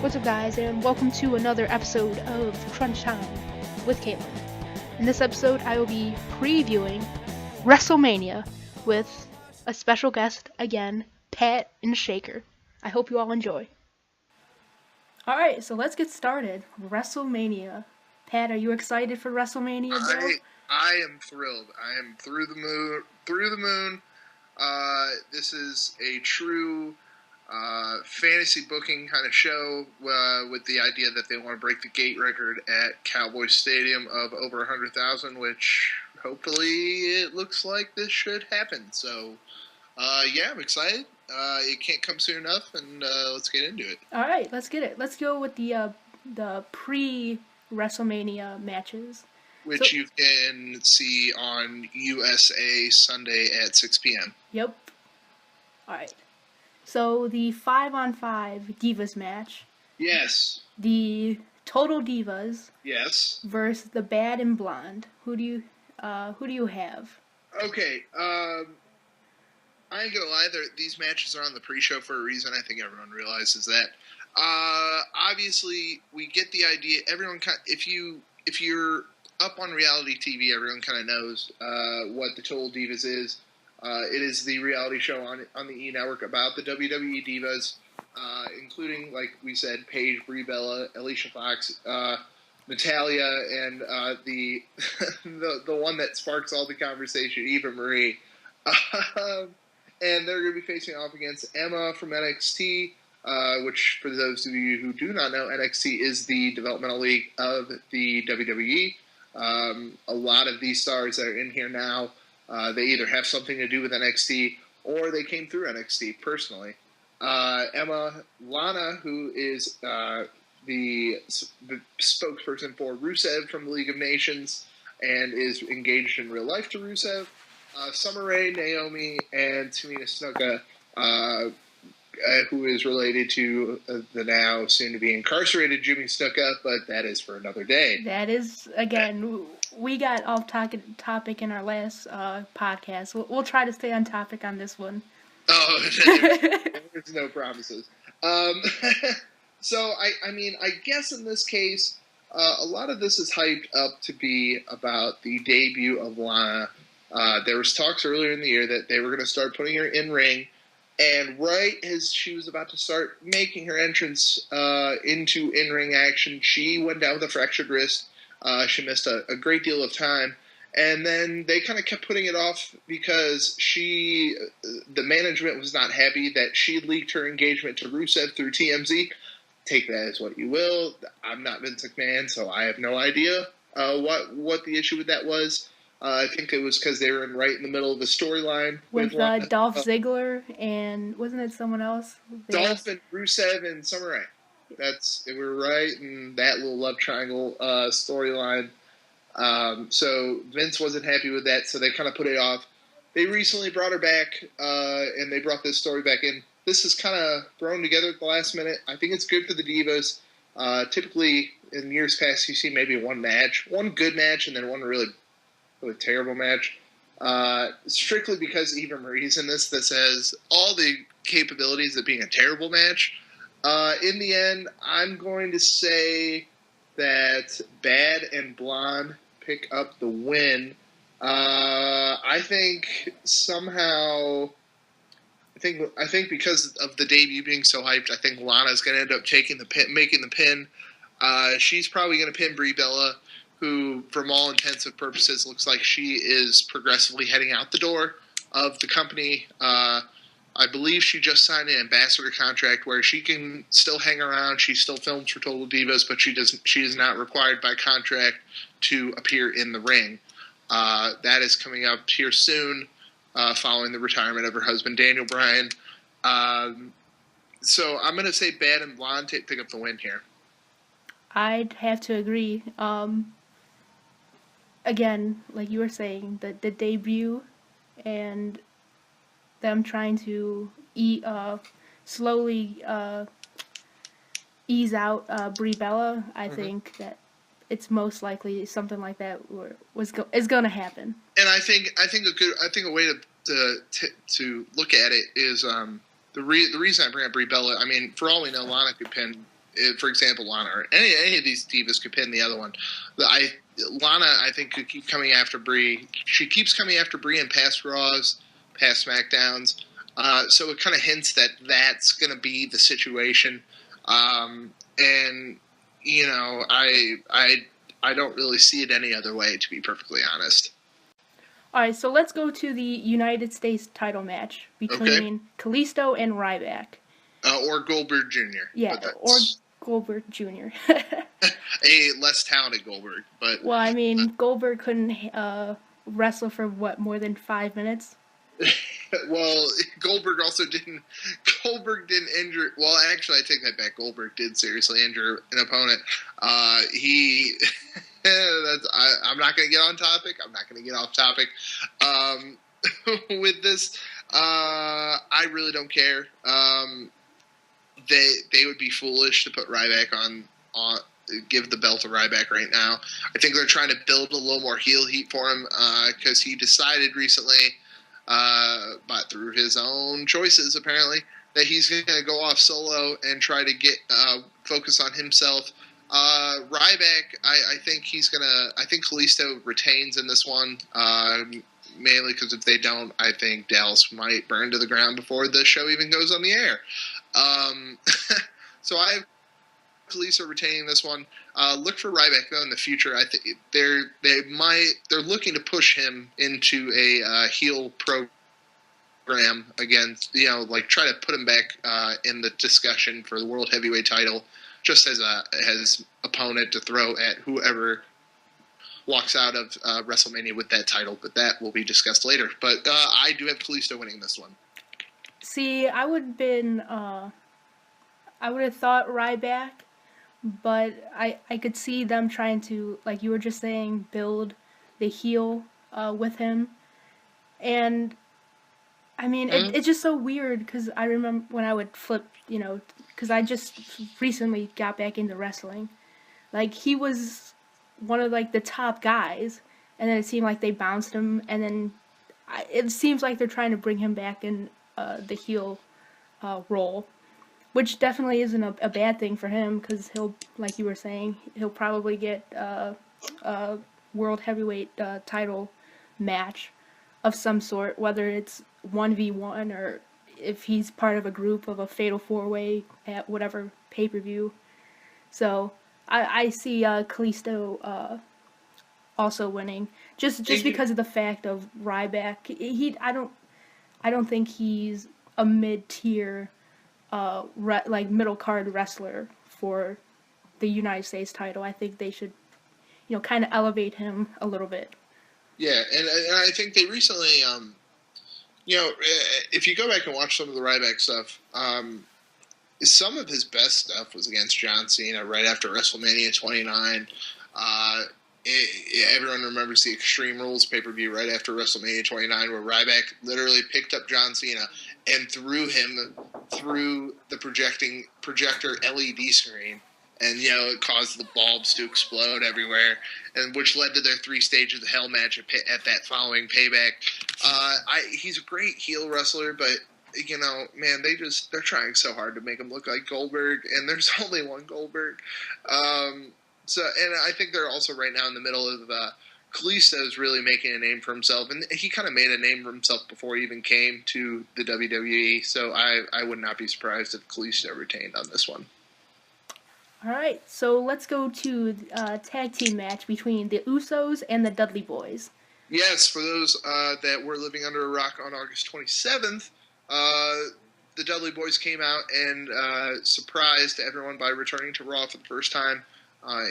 What's up, guys, and welcome to another episode of Krunch Time with Katelin. In this episode, I will be previewing Wrestlemania with a special guest again, Pat and Shaker. I hope you all enjoy. Alright, so let's get started. WrestleMania. Pat, are you excited for WrestleMania, bro? I am thrilled. I am through the moon. This is a true fantasy booking kind of show with the idea that they want to break the gate record at Cowboys Stadium of over 100,000, which hopefully it looks like this should happen. So, I'm excited. It can't come soon enough, and let's get into it. All right, let's get it. Let's go with the pre-WrestleMania matches. Which you can see on USA Sunday at 6 p.m. Yep. All right. So the 5-on-5 Divas match. Yes. The Total Divas. Yes. Versus the Bad and Blonde. Who do you have? Okay. I ain't gonna lie. These matches are on the pre-show for a reason. I think everyone realizes that. Obviously, we get the idea. Everyone, if you're up on reality TV, everyone kind of knows what the Total Divas is. It is the reality show on the E! Network about the WWE Divas, including, like we said, Paige, Brie Bella, Alicia Fox, Natalia, and the the one that sparks all the conversation, Eva Marie. And they're going to be facing off against Emma from NXT, which, for those of you who do not know, NXT is the developmental league of the WWE. A lot of these stars that are in here now, they either have something to do with NXT or they came through NXT personally. Emma Lana, who is the spokesperson for Rusev from the League of Nations and is engaged in real life to Rusev. Summer Rae, Naomi, and Tamina Snuka, who is related to the now soon-to-be incarcerated Jimmy Snuka, but that is for another day. That is, again, we got off topic in our last podcast. We'll try to stay on topic on this one. Oh, there's no promises. So, I guess in this case, a lot of this is hyped up to be about the debut of Lana. There was talks earlier in the year that they were going to start putting her in ring, and right as she was about to start making her entrance into in-ring action, she went down with a fractured wrist. She missed a great deal of time, and then they kind of kept putting it off because the management was not happy that she leaked her engagement to Rusev through TMZ. Take that as what you will. I'm not Vince McMahon, so I have no idea what the issue with that was. I think it was because they were right in the middle of the storyline. With Dolph Ziggler and, wasn't it someone else? Dolph and Rusev and Summer Rae. We were right in that little love triangle storyline. So Vince wasn't happy with that, so they kind of put it off. They recently brought her back, and they brought this story back in. This is kind of thrown together at the last minute. I think it's good for the Divas. Typically, in years past, you see maybe one good match, and then one really terrible match. Strictly because Eva Marie's in this has all the capabilities of being a terrible match. In the end, I'm going to say that Bad and Blonde pick up the win. I think somehow, I think because of the debut being so hyped, I think Lana's going to end up making the pin. She's probably going to pin Brie Bella, who, from all intents and purposes, looks like she is progressively heading out the door of the company. I believe she just signed an ambassador contract where she can still hang around. She still films for Total Divas, but she is not required by contract to appear in the ring. That is coming up here soon, following the retirement of her husband, Daniel Bryan. So I'm going to say Bad and Blonde pick up the win here. I'd have to agree. Again, like you were saying, the debut and them trying to slowly ease out Brie Bella, I think that it's most likely something like that is going to happen. And I think a way to look at it is the reason I bring up Brie Bella. I mean, for all we know, Lana could pin for example, Lana or any of these divas could pin the other one. Lana, I think, could keep coming after Brie. She keeps coming after Brie in past Raws, past SmackDowns. So it kind of hints that that's going to be the situation. And you know, I don't really see it any other way, to be perfectly honest. All right, so let's go to the United States title match between Kalisto and Ryback. Or Goldberg Jr. Yeah, or Goldberg Jr. A less talented Goldberg, but well, I mean, Goldberg couldn't wrestle for more than 5 minutes. Well, Goldberg didn't injure. Well, actually, I take that back. Goldberg did seriously injure an opponent. I'm not going to get on topic. I'm not going to get off topic. With this, I really don't care. They would be foolish to put Ryback on give the belt to Ryback right now. I think they're trying to build a little more heel heat for him because he decided recently, but through his own choices apparently, that he's going to go off solo and try to get focus on himself. Ryback, I think Kalisto retains in this one, mainly because if they don't, I think Dallas might burn to the ground before the show even goes on the air. So I have Kalisto retaining this one. Look for Ryback though in the future. I think they're looking to push him into a heel program again. You know, like try to put him back in the discussion for the World Heavyweight title, just as his opponent to throw at whoever walks out of WrestleMania with that title. But that will be discussed later. But I do have Kalisto winning this one. See, I would have thought Ryback, but I could see them trying to, like you were just saying, build the heel with him. And, I mean, it's just so weird, because I remember when I would flip, you know, because I just recently got back into wrestling. Like, he was one of, like, the top guys, and then it seemed like they bounced him, and then it seems like they're trying to bring him back in the heel role, which definitely isn't a bad thing for him, because he'll, like you were saying, he'll probably get a World Heavyweight title match of some sort, whether it's 1v1 or if he's part of a group of a Fatal 4-Way at whatever pay-per-view. So I see Kalisto also winning, just because of the fact of Ryback. I don't think he's a mid-tier, like middle card wrestler for the United States title. I think they should, you know, kind of elevate him a little bit. Yeah, and I think they recently, you know, if you go back and watch some of the Ryback stuff, some of his best stuff was against John Cena right after WrestleMania 29. Everyone remembers the Extreme Rules pay-per-view right after WrestleMania 29, where Ryback literally picked up John Cena and threw him through the projector LED screen, and you know it caused the bulbs to explode everywhere, and which led to their 3 stages of hell match at that following Payback. He's a great heel wrestler, but you know, man, they're trying so hard to make him look like Goldberg, and there's only one Goldberg. So, and I think they're also right now in the middle of Kalisto's really making a name for himself, and he kind of made a name for himself before he even came to the WWE. So I would not be surprised if Kalisto retained on this one. All right, so let's go to a tag team match between the Usos and the Dudley Boys. Yes, for those that were living under a rock on August 27th, the Dudley Boys came out and surprised everyone by returning to Raw for the first time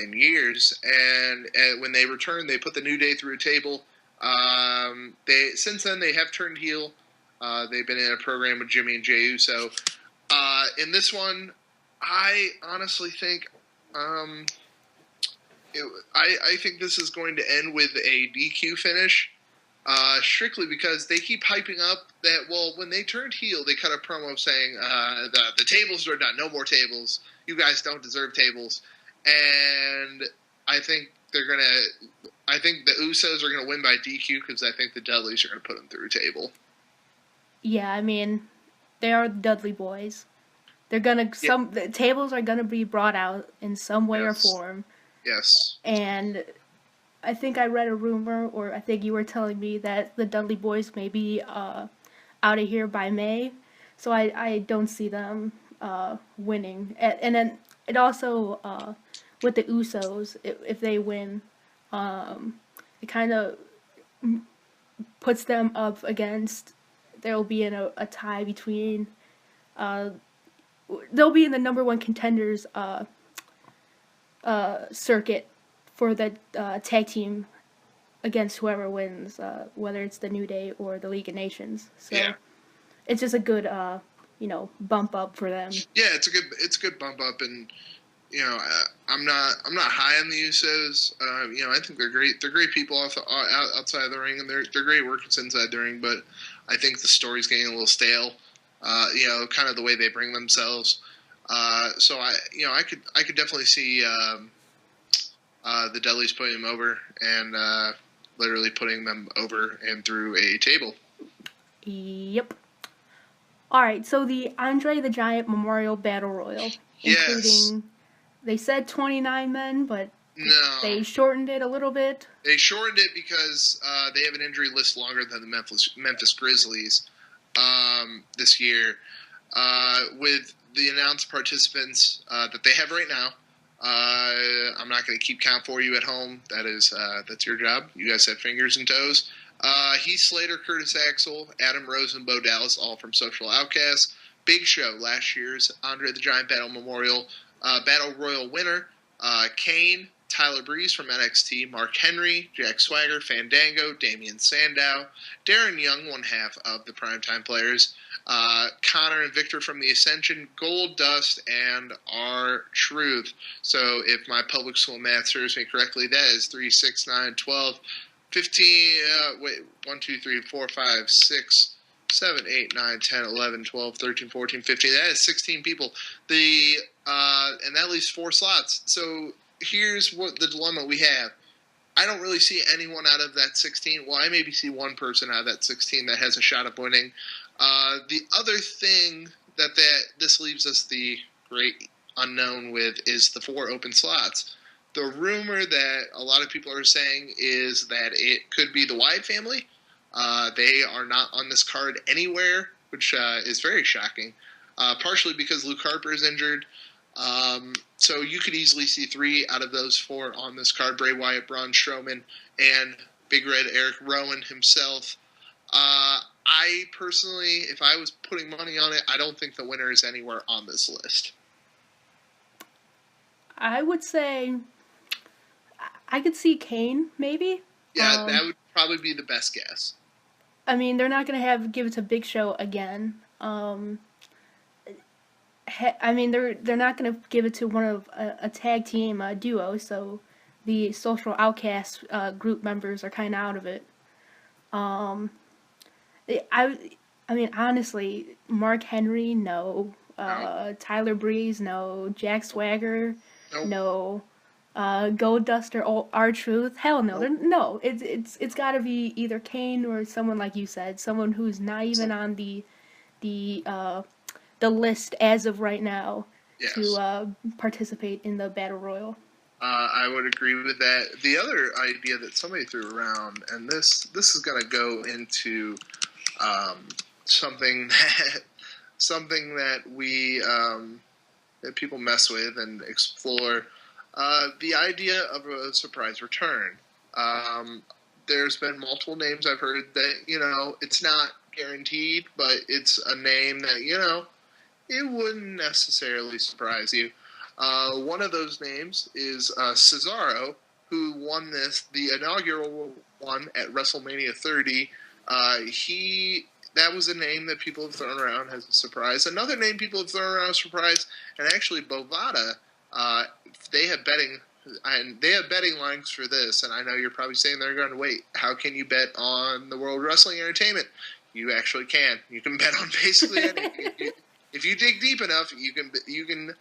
in years. And when they returned, they put the New Day through a table. Since then, they have turned heel. They've been in a program with Jimmy and Jey Uso. In this one, I honestly think I think this is going to end with a DQ finish, strictly because they keep hyping up that, well, when they turned heel, they cut a promo saying the tables are done, no more tables, you guys don't deserve tables, and I think the Usos are going to win by DQ because I think the Dudleys are going to put them through a table. Yeah, I mean, they are the Dudley Boys. Yeah. The tables are gonna be brought out in some way or Yes. form, Yes. and I think I read a rumor, or I think you were telling me that the Dudley Boys may be out of here by May, so I don't see them winning. And then it also with the Usos, if they win, it kind of puts them up against. They'll be in a tie between. Uh, they'll be in the number one contenders circuit for the tag team against whoever wins, whether it's the New Day or the League of Nations. Yeah. So it's just a good, bump up for them. Yeah, it's a good bump up, and I'm not high on the Usos. I think they're great. They're great people outside of the ring, and they're great workers inside the ring. But I think the story's getting a little stale. Kind of the way they bring themselves. So I could definitely see the Dudleys putting them over and literally putting them over and through a table. Yep. All right, so the Andre the Giant Memorial Battle Royal, Yes. including, they said 29 men, but No. they shortened it a little bit. They shortened it because they have an injury list longer than the Memphis Grizzlies this year. With the announced participants that they have right now, I'm not going to keep count for you at home. That's your job. You guys have fingers and toes. Heath Slater, Curtis Axel, Adam Rose, and Bo Dallas, all from Social Outcasts. Big Show, last year's Andre the Giant Battle Royal winner. Kane, Tyler Breeze from NXT, Mark Henry, Jack Swagger, Fandango, Damian Sandow, Darren Young, one half of the Primetime Players, Connor and Victor from the Ascension, Gold Dust, and R-Truth. So if my public school math serves me correctly, that is 3, 6, 9, 12, 15, 1, 2, 3, 4, 5, 6, 7, 8, 9, 10, 11, 12, 13, 14, 15. That is 16 people. And that leaves 4 slots. So here's what the dilemma we have. I don't really see anyone out of that 16. Well, I maybe see one person out of that 16 that has a shot at winning. The other thing that this leaves us the great unknown with is the 4 open slots. The rumor that a lot of people are saying is that it could be the Wyatt family. They are not on this card anywhere, which is very shocking. Partially because Luke Harper is injured. So you could easily see 3 out of those 4 on this card: Bray Wyatt, Braun Strowman, and Big Red Eric Rowan himself. I personally, if I was putting money on it, I don't think the winner is anywhere on this list. I would say I could see Kane, maybe. Yeah, that would probably be the best guess. I mean, they're not going to give it to Big Show again. I mean, they're not going to give it to one of a tag team duo, so the Social Outcast group members are kind of out of it. I mean, honestly, Mark Henry, no. Tyler Breeze, no. Jack Swagger, Nope. no. Gold Duster, R-Truth, hell no. Nope. No, it's got to be either Kane or someone like you said, someone who's not even on the list as of right now. Yes. To participate in the Battle Royal. I would agree with that. The other idea that somebody threw around, and this is going to go into something that we that people mess with and explore. The idea of a surprise return. There's been multiple names I've heard that it's not guaranteed, but it's a name that it wouldn't necessarily surprise you. One of those names is Cesaro, who won the inaugural one at WrestleMania 30. That was a name that people have thrown around as a surprise. Another name people have thrown around as a surprise, and actually Bovada, they have betting lines for this, and I know you're probably saying they're going to wait. How can you bet on the World Wrestling Entertainment? You actually can. You can bet on basically anything. If you dig deep enough, you can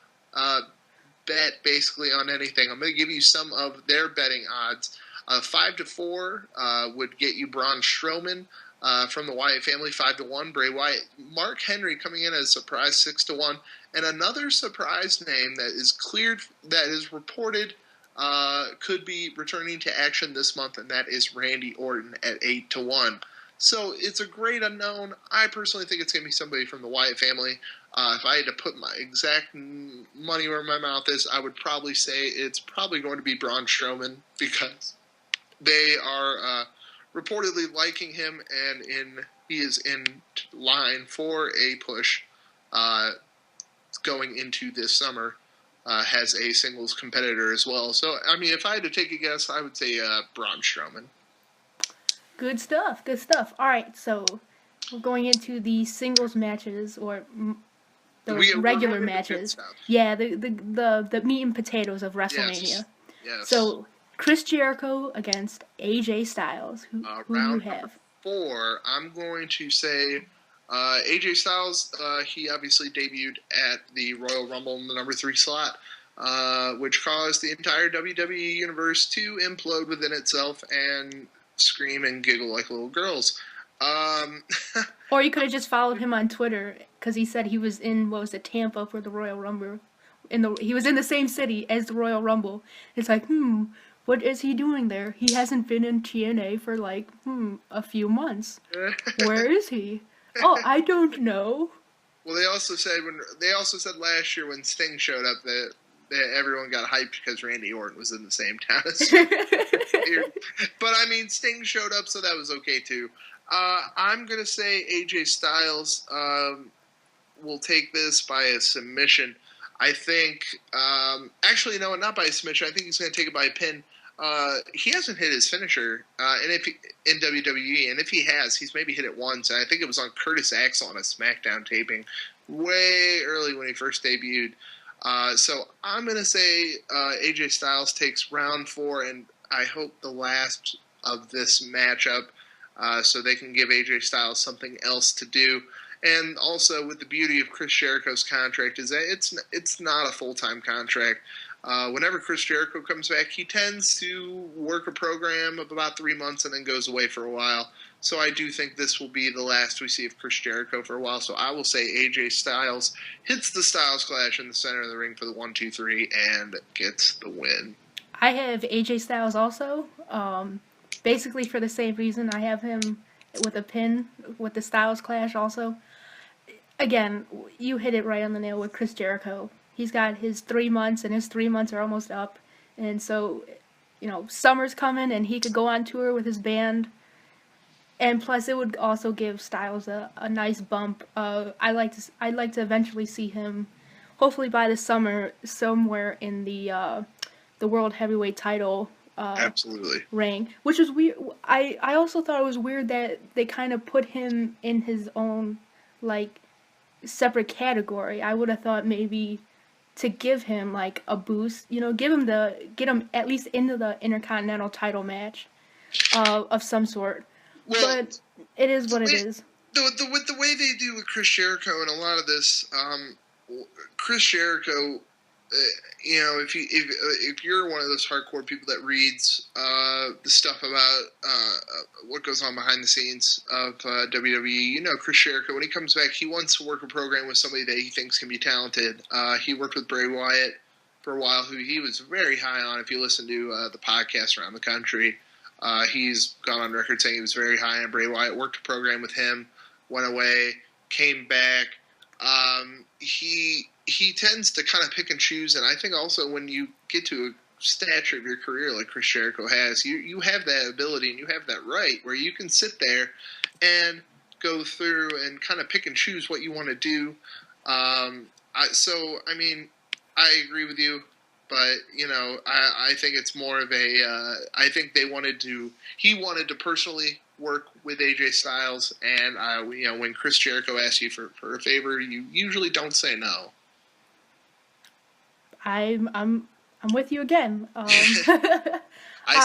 bet basically on anything. I'm going to give you some of their betting odds. 5-4 would get you Braun Strowman from the Wyatt family. 5-1, Bray Wyatt. Mark Henry coming in as a surprise, 6-1, And another surprise name that is reported could be returning to action this month, and that is Randy Orton at 8-1. So it's a great unknown. I personally think it's going to be somebody from the Wyatt family. If I had to put my exact money where my mouth is, I would probably say it's probably going to be Braun Strowman, because they are reportedly liking him, and he is in line for a push going into this summer. Has a singles competitor as well. So, I mean, if I had to take a guess, I would say Braun Strowman. Good stuff. Good stuff. All right, so we're going into the singles matches, or the regular matches. Yeah, the meat and potatoes of WrestleMania. Yes. So Chris Jericho against AJ Styles. Who you have? 4. I'm going to say AJ Styles. He obviously debuted at the Royal Rumble in the number 3 slot, which caused the entire WWE universe to implode within itself and scream and giggle like little girls. Or you could have just followed him on Twitter, because he said he was in, Tampa for the Royal Rumble. He was in the same city as the Royal Rumble. It's like, what is he doing there? He hasn't been in TNA for like, a few months. Where is he? Oh, I don't know. Well, they also said last year when Sting showed up that everyone got hyped because Randy Orton was in the same town as him. But I mean, Sting showed up, so that was okay too. I'm gonna say AJ Styles will take this by a submission. I think, actually, no, not by a submission. I think he's gonna take it by a pin. He hasn't hit his finisher, in WWE, and if he has, he's maybe hit it once. And I think it was on Curtis Axel on a SmackDown taping way early when he first debuted. So I'm gonna say AJ Styles takes round 4, and I hope the last of this matchup, so they can give AJ Styles something else to do. And also, with the beauty of Chris Jericho's contract is that it's not a full-time contract. Whenever Chris Jericho comes back, he tends to work a program of about 3 months and then goes away for a while. So I do think this will be the last we see of Chris Jericho for a while. So I will say AJ Styles hits the Styles Clash in the center of the ring for the 1-2-3 and gets the win. I have AJ Styles also. Basically for the same reason. I have him with a pin with the Styles Clash also. Again, you hit it right on the nail with Chris Jericho. He's got his 3 months, and his 3 months are almost up. And so, summer's coming, and he could go on tour with his band. And plus, it would also give Styles a nice bump. I'd like to eventually see him, hopefully by the summer, somewhere in the World Heavyweight title Absolutely. ring. Which is weird. I also thought it was weird that they kind of put him in his own, separate category. I would have thought maybe to give him like a boost, get him at least into the Intercontinental title match of some sort. Well, but it is what it is. With the way they do with Chris Jericho and a lot of this, Chris Jericho, if you're one of those hardcore people that reads the stuff about what goes on behind the scenes of WWE, Chris Jericho, when he comes back, he wants to work a program with somebody that he thinks can be talented. He worked with Bray Wyatt for a while, who he was very high on. If you listen to the podcast around the country, he's gone on record saying he was very high on Bray Wyatt, worked a program with him, went away, came back. He tends to kind of pick and choose, and I think also when you get to a stature of your career like Chris Jericho has, you have that ability and you have that right where you can sit there and go through and kind of pick and choose what you want to do. I agree with you, but I think it's more of a. I think he wanted to personally work with AJ Styles, and when Chris Jericho asks you for a favor, you usually don't say no. I'm with you again. I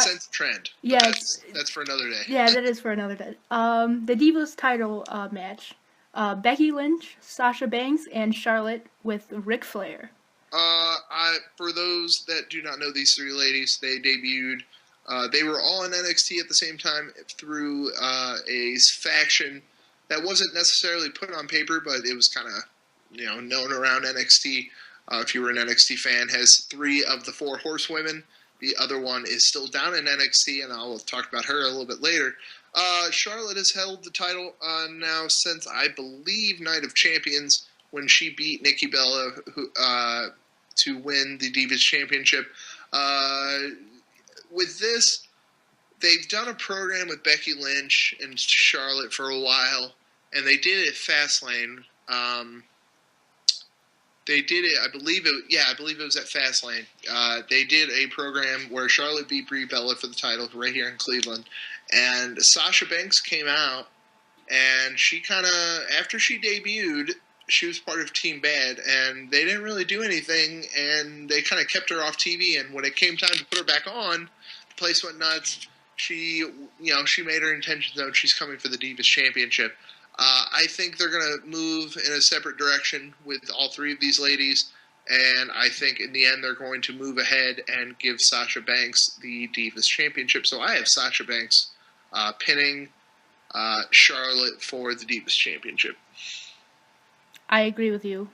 sense a trend. Yeah, that's for another day. Yeah, that is for another day. The Divas title match: Becky Lynch, Sasha Banks, and Charlotte with Ric Flair. For those that do not know these 3 ladies, they debuted. They were all in NXT at the same time through a faction that wasn't necessarily put on paper, but it was kind of known around NXT. If you were an NXT fan, has 3 of the 4 horsewomen. The other one is still down in NXT, and I'll talk about her a little bit later. Charlotte has held the title now since, I believe, Night of Champions, when she beat Nikki Bella to win the Divas Championship. With this, they've done a program with Becky Lynch and Charlotte for a while, and they did it at Fastlane. They did it, I believe it was at Fastlane. They did a program where Charlotte beat Brie Bella for the title right here in Cleveland. And Sasha Banks came out, and she kind of, after she debuted, she was part of Team Bad, and they didn't really do anything, and they kind of kept her off TV, and when it came time to put her back on, the place went nuts. She made her intentions known. She's coming for the Divas Championship. I think they're going to move in a separate direction with all 3 of these ladies, and I think in the end they're going to move ahead and give Sasha Banks the Divas Championship. So I have Sasha Banks pinning Charlotte for the Divas Championship. I agree with you.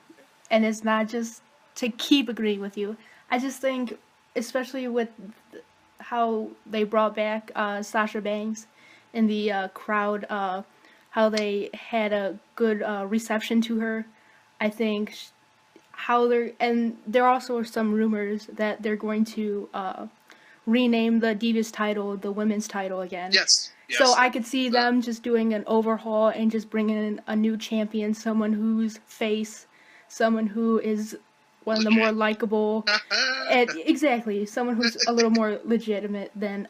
And it's not just to keep agreeing with you. I just think, especially with how they brought back Sasha Banks in the crowd, how they had a good reception to her. I think there also are some rumors that they're going to rename the Divas title the women's title again. Yes. So I could see them just doing an overhaul and just bringing in a new champion, someone who's face, someone who is one of the more likable, and exactly, someone who's a little more legitimate than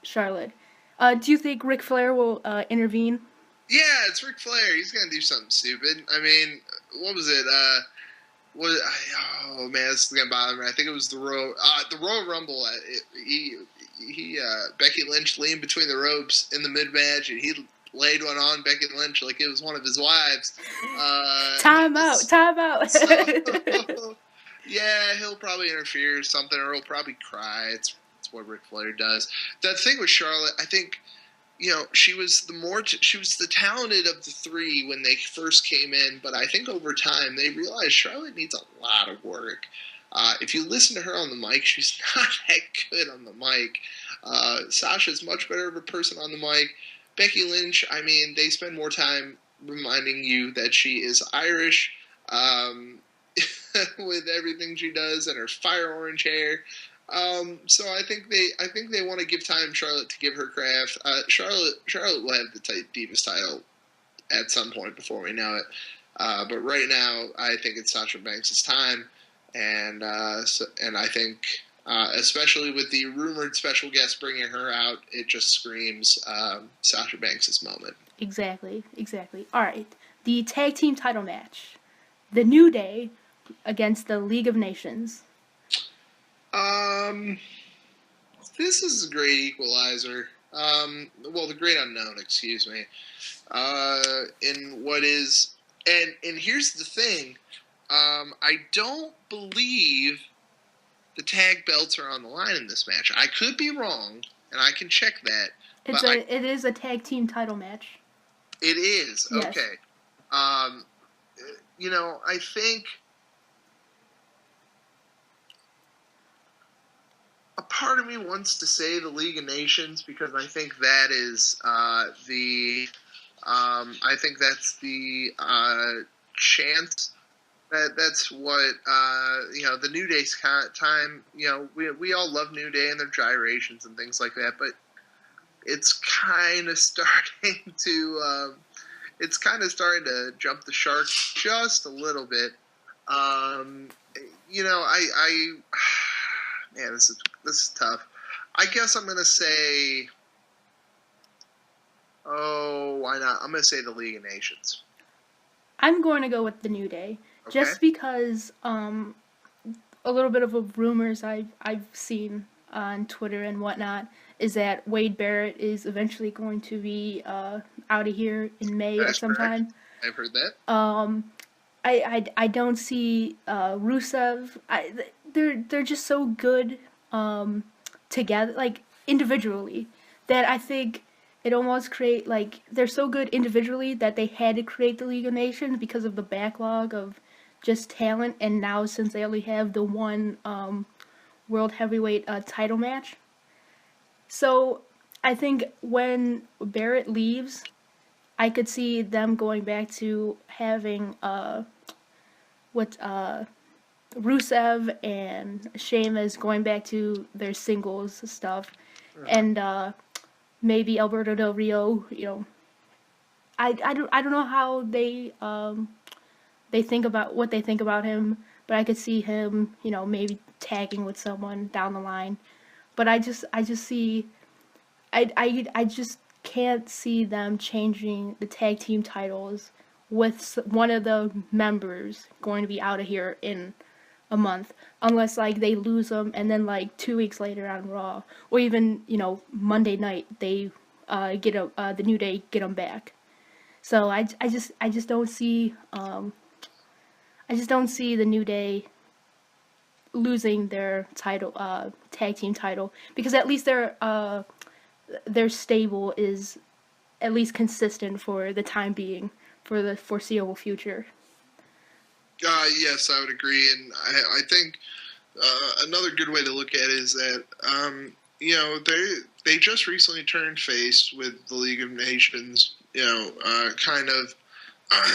Charlotte. Do you think Ric Flair will intervene? Yeah, it's Ric Flair. He's gonna do something stupid. I mean, what was it? Oh man, this is gonna bother me. I think it was the Royal Rumble. Becky Lynch leaned between the ropes in the mid match, and he laid one on Becky Lynch like it was one of his wives. Time out. So, yeah, he'll probably interfere or something, or he'll probably cry. It's what Ric Flair does. The thing with Charlotte, I think, she was the talented of the 3 when they first came in, but I think over time they realized Charlotte needs a lot of work. If you listen to her on the mic, she's not that good on the mic. Sasha's much better of a person on the mic. Becky Lynch, I mean, they spend more time reminding you that she is Irish with everything she does and her fire orange hair. So I think they want to give time Charlotte to give her craft. Charlotte will have the Divas title at some point before we know it. But right now, I think it's Sasha Banks' time, and I think, especially with the rumored special guest bringing her out, it just screams Sasha Banks' moment. Exactly. All right, the tag team title match, The New Day against the League of Nations. This is a great equalizer. The great unknown, excuse me. In what is, and here's the thing, I don't believe the tag belts are on the line in this match. I could be wrong, and I can check that. It is a tag team title match. It is? Yes. Okay. I think a part of me wants to say the League of Nations because I think that is I think that's the chance that's what the New Day's time. We all love New Day and their gyrations and things like that, but it's kind of starting to jump the shark just a little bit. Man, this is tough. I guess I'm gonna say, why not? I'm gonna say the League of Nations. I'm going to go with the New Day, just because a little bit of rumors I've seen on Twitter and whatnot is that Wade Barrett is eventually going to be out of here in May or sometime. I've heard that. I don't see Rusev. They're just so good together, like individually, that I think it almost create like they're so good individually that they had to create the League of Nations because of the backlog of just talent, and now since they only have the one world heavyweight title match, so I think when Barrett leaves, I could see them going back to having what Rusev and Sheamus going back to their singles stuff, and maybe Alberto Del Rio. I don't know how they think about what they think about him, but I could see him, maybe tagging with someone down the line. But I just see I just can't see them changing the tag team titles with one of the members going to be out of here in a month, unless like they lose them and then like 2 weeks later on Raw, or even Monday night they the New Day get them back. So I just don't see the New Day losing their title, tag team title, because at least their stable is at least consistent for the time being, for the foreseeable future. Yes, I would agree, and I think another good way to look at it is that they just recently turned face with the League of Nations, kind of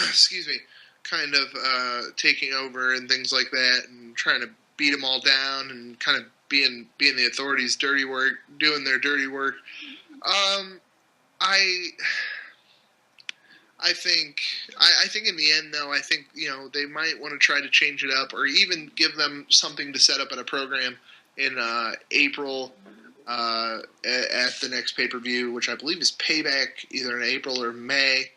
excuse me, kind of taking over and things like that, and trying to beat them all down and kind of being the authorities' dirty work, doing their dirty work. I think in the end, though, I think they might want to try to change it up, or even give them something to set up at a program in April at the next pay-per-view, which I believe is Payback, either in April or May.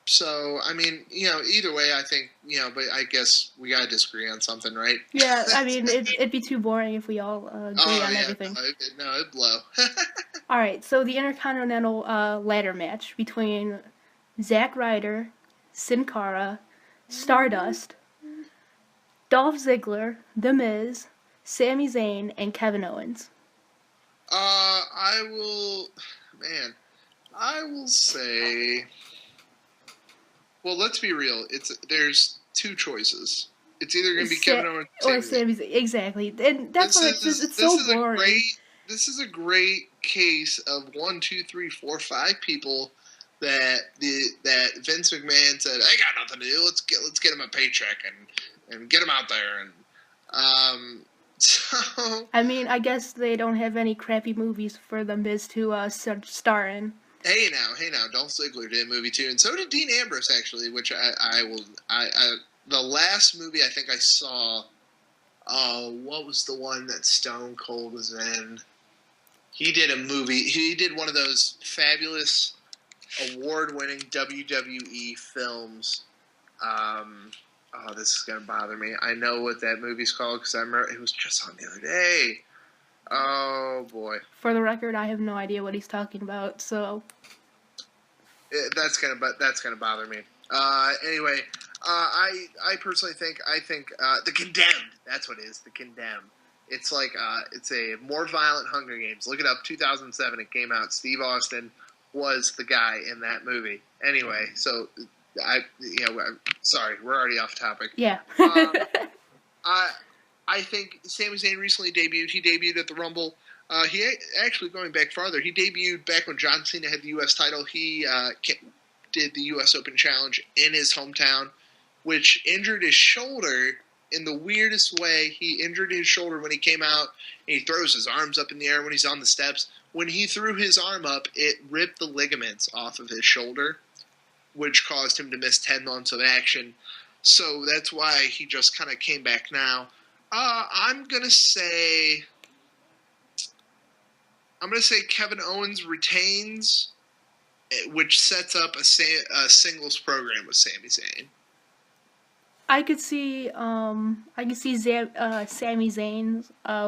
So I mean, either way, I think but I guess we gotta disagree on something, right? Yeah, I mean, it'd be too boring if we all agree on everything. No, it'd blow. All right, so the Intercontinental ladder match between Zack Ryder, Sin Cara, Stardust, Dolph Ziggler, The Miz, Sami Zayn, and Kevin Owens. I will say. Well, let's be real. There's two choices. It's either going to be Kevin Owens or Sami Zayn. Exactly, and that's why it's so boring. This is a great case of 1, 2, 3, 4, 5 people that Vince McMahon said, "I got nothing to do. Let's get him a paycheck and get him out there." And so I mean, I guess they don't have any crappy movies for the Miz to star in. Hey now, Dolph Ziggler did a movie too, and so did Dean Ambrose actually, which the last movie I think I saw, what was the one that Stone Cold was in? He did a movie. He did one of those fabulous, award-winning WWE films. This is gonna bother me. I know what that movie's called because I remember it was just on the other day. Oh boy! For the record, I have no idea what he's talking about. So that's gonna bother me. Anyway, I personally think The Condemned. That's what it is. The Condemned. It's like it's a more violent Hunger Games. Look it up. 2007. It came out. Steve Austin was the guy in that movie. Anyway, so sorry, we're already off topic. Yeah. I think Sami Zayn recently debuted. He debuted at the Rumble. He actually, going back farther, he debuted back when John Cena had the U.S. title. He did the U.S. Open Challenge in his hometown, which injured his shoulder in the weirdest way. He injured his shoulder when he came out, and he throws his arms up in the air when he's on the steps. When he threw his arm up, it ripped the ligaments off of his shoulder, which caused him to miss 10 months of action. So that's why he just kind of came back now. I'm gonna say Kevin Owens retains, which sets up a singles program with Sami Zayn. I could see Sami Zayn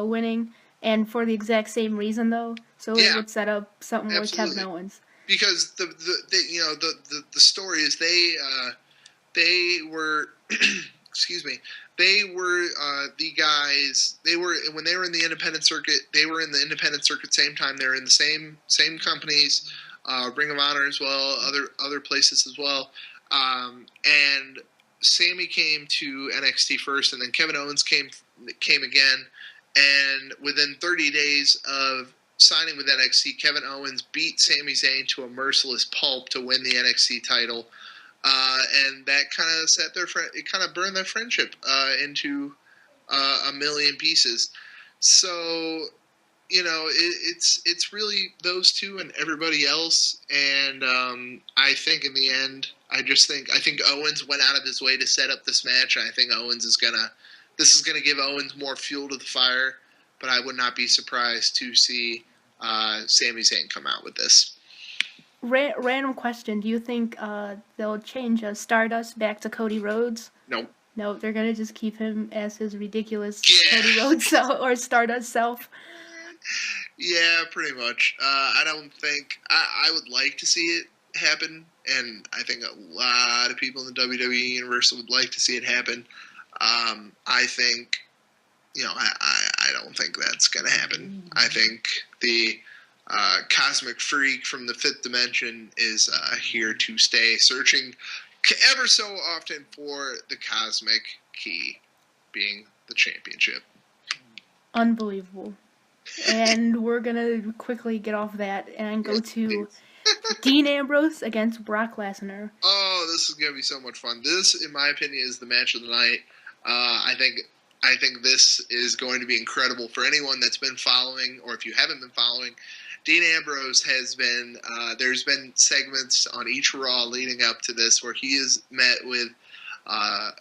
winning, and for the exact same reason though. So it would set up something with Kevin Owens. Because the story is they were excuse me, they were the guys, when they were in the independent circuit, they were in the independent circuit same time. They were in the same companies, Ring of Honor as well, other places as well. And Sammy came to NXT first, and then Kevin Owens came again. And within 30 days of signing with NXT, Kevin Owens beat Sami Zayn to a merciless pulp to win the NXT title. And that kind of it kind of burned their friendship into a million pieces. So, it's really those two and everybody else. And I think in the end, I think Owens went out of his way to set up this match. I think this is gonna give Owens more fuel to the fire. But I would not be surprised to see Sami Zayn come out with this. Random question. Do you think they'll change Stardust back to Cody Rhodes? Nope. No, they're going to just keep him as his ridiculous Cody Rhodes or Stardust self? Yeah, pretty much. I don't think... I would like to see it happen, and I think a lot of people in the WWE universe would like to see it happen. I think... I don't think that's going to happen. I think the... Cosmic Freak from the Fifth Dimension is here to stay, searching ever so often for the Cosmic Key, being the championship. Unbelievable. And we're going to quickly get off that and go to Dean Ambrose against Brock Lesnar. Oh, this is going to be so much fun. This, in my opinion, is the match of the night. I think this is going to be incredible for anyone that's been following, or if you haven't been following. Dean Ambrose has been, there's been segments on each Raw leading up to this where he has met with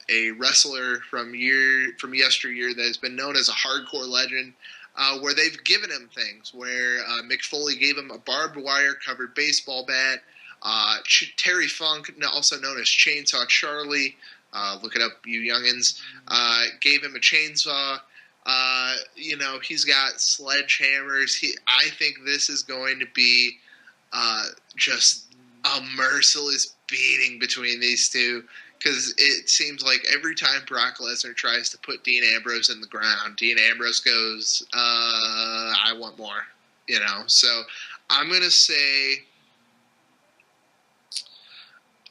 a wrestler from yesteryear that has been known as a hardcore legend, where they've given him things, where Mick Foley gave him a barbed wire covered baseball bat, Terry Funk, also known as Chainsaw Charlie, look it up, you youngins, gave him a chainsaw. He's got sledgehammers. I think this is going to be just a merciless beating between these two, because it seems like every time Brock Lesnar tries to put Dean Ambrose in the ground, Dean Ambrose goes, I want more, So I'm going to say,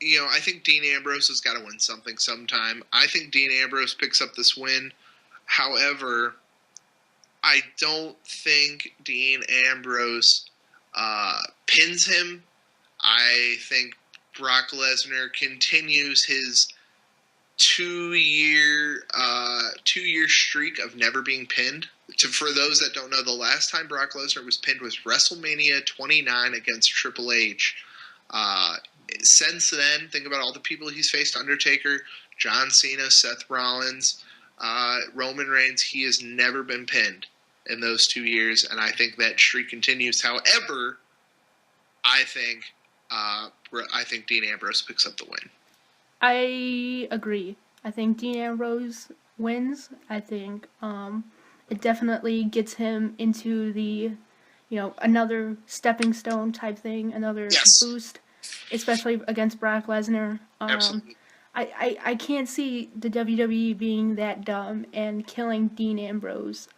I think Dean Ambrose has got to win something sometime. I think Dean Ambrose picks up this win. However, I don't think Dean Ambrose pins him. I think Brock Lesnar continues his two-year streak of never being pinned. For those that don't know, the last time Brock Lesnar was pinned was WrestleMania 29 against Triple H. Since then, think about all the people he's faced: Undertaker, John Cena, Seth Rollins, Roman Reigns. He has never been pinned in those 2 years, and I think that streak continues. However, I think Dean Ambrose picks up the win. I agree. I think Dean Ambrose wins. I think it definitely gets him into the, another stepping stone type thing, another boost, especially against Brock Lesnar. Absolutely. I can't see the WWE being that dumb and killing Dean Ambrose,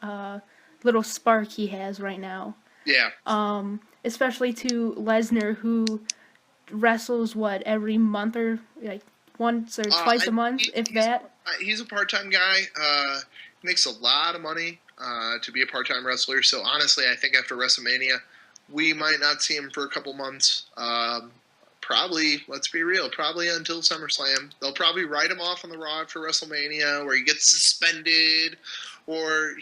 little spark he has right now. Yeah. Especially to Lesnar, who wrestles every month, or like once or twice a month, if that. He's a part-time guy. Makes a lot of money to be a part-time wrestler. So honestly, I think after WrestleMania, we might not see him for a couple months. Probably, let's be real, probably until SummerSlam. They'll probably write him off on the Raw for WrestleMania, where he gets suspended, or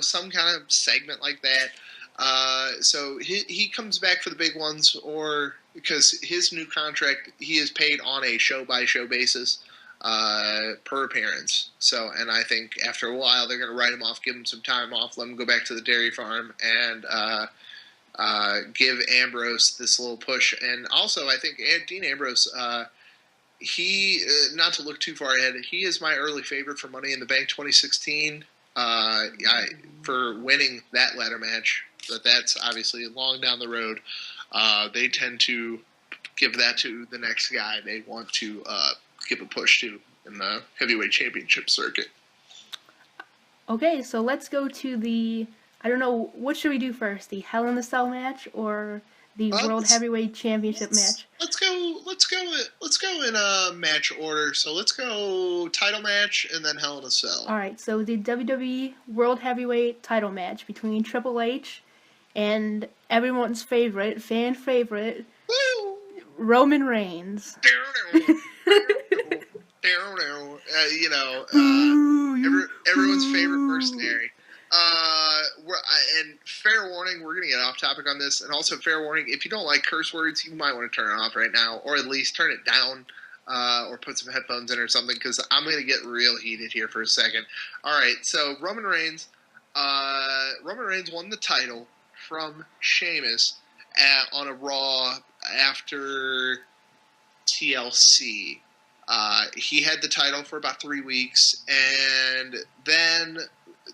some kind of segment like that. So he comes back for the big ones, or because his new contract, he is paid on a show-by-show basis per appearance. So, and I think after a while, they're going to write him off, give him some time off, let him go back to the dairy farm, and give Ambrose this little push. And also, I think Dean Ambrose, he, not to look too far ahead, he is my early favorite for Money in the Bank 2016 for winning that ladder match. But that's obviously long down the road. They tend to give that to the next guy they want to give a push to in the heavyweight championship circuit. Okay, so let's go to the. I don't know, what should we do first? The Hell in a Cell match or the World Heavyweight Championship match? Let's go in match order. So let's go title match and then Hell in a Cell. All right, so the WWE World Heavyweight title match between Triple H and everyone's favorite, fan favorite, Woo! Roman Reigns. Everyone's favorite mercenary. And fair warning, we're going to get off topic on this. And also, fair warning, if you don't like curse words, you might want to turn it off right now, or at least turn it down, or put some headphones in or something, because I'm going to get real heated here for a second. All right, so Roman Reigns won the title from Sheamus on a Raw after TLC. He had the title for about 3 weeks, and then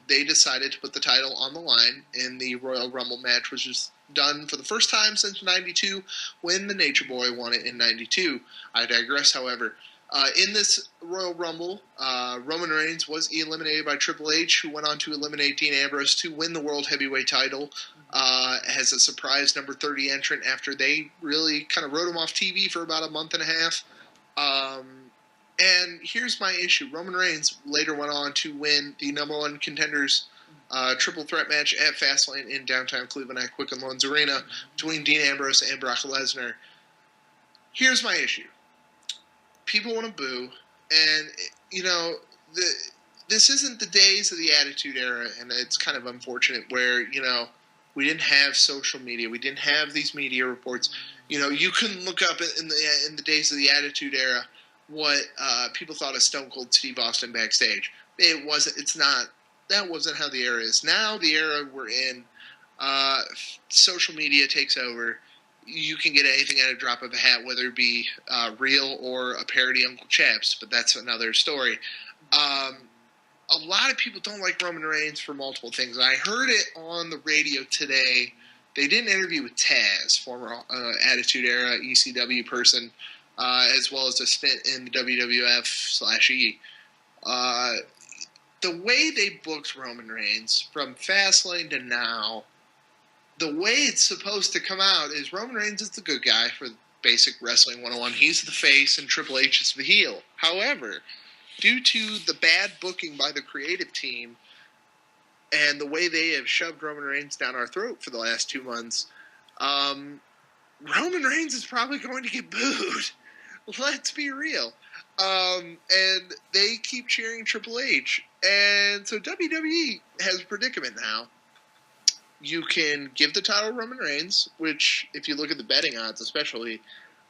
they decided to put the title on the line in the Royal Rumble match, which was done for the first time since 92, when the Nature Boy won it in 92. I digress, however. In this Royal Rumble, Roman Reigns was eliminated by Triple H, who went on to eliminate Dean Ambrose to win the World Heavyweight title as a surprise number 30 entrant after they really kind of wrote him off TV for about a month and a half. And here's my issue. Roman Reigns later went on to win the number one contenders triple threat match at Fastlane in downtown Cleveland at Quicken Loans Arena between Dean Ambrose and Brock Lesnar. Here's my issue. People want to boo, and, this isn't the days of the Attitude Era, and it's kind of unfortunate where, we didn't have social media. We didn't have these media reports. You couldn't look up in the days of the Attitude Era what people thought of Stone Cold Steve Austin backstage. That wasn't how the era is. Now the era we're in, social media takes over. You can get anything at a drop of a hat, whether it be real or a parody Uncle Chaps, but that's another story. A lot of people don't like Roman Reigns for multiple things. I heard it on the radio today. They did an interview with Taz, former Attitude Era ECW person, as well as a stint in the WWF/E. The way they booked Roman Reigns from Fastlane to now, the way it's supposed to come out is Roman Reigns is the good guy for basic wrestling 101. He's the face and Triple H is the heel. However, due to the bad booking by the creative team and the way they have shoved Roman Reigns down our throat for the last 2 months, Roman Reigns is probably going to get booed. Let's be real. And they keep cheering Triple H. And so WWE has a predicament now. You can give the title to Roman Reigns, which, if you look at the betting odds especially,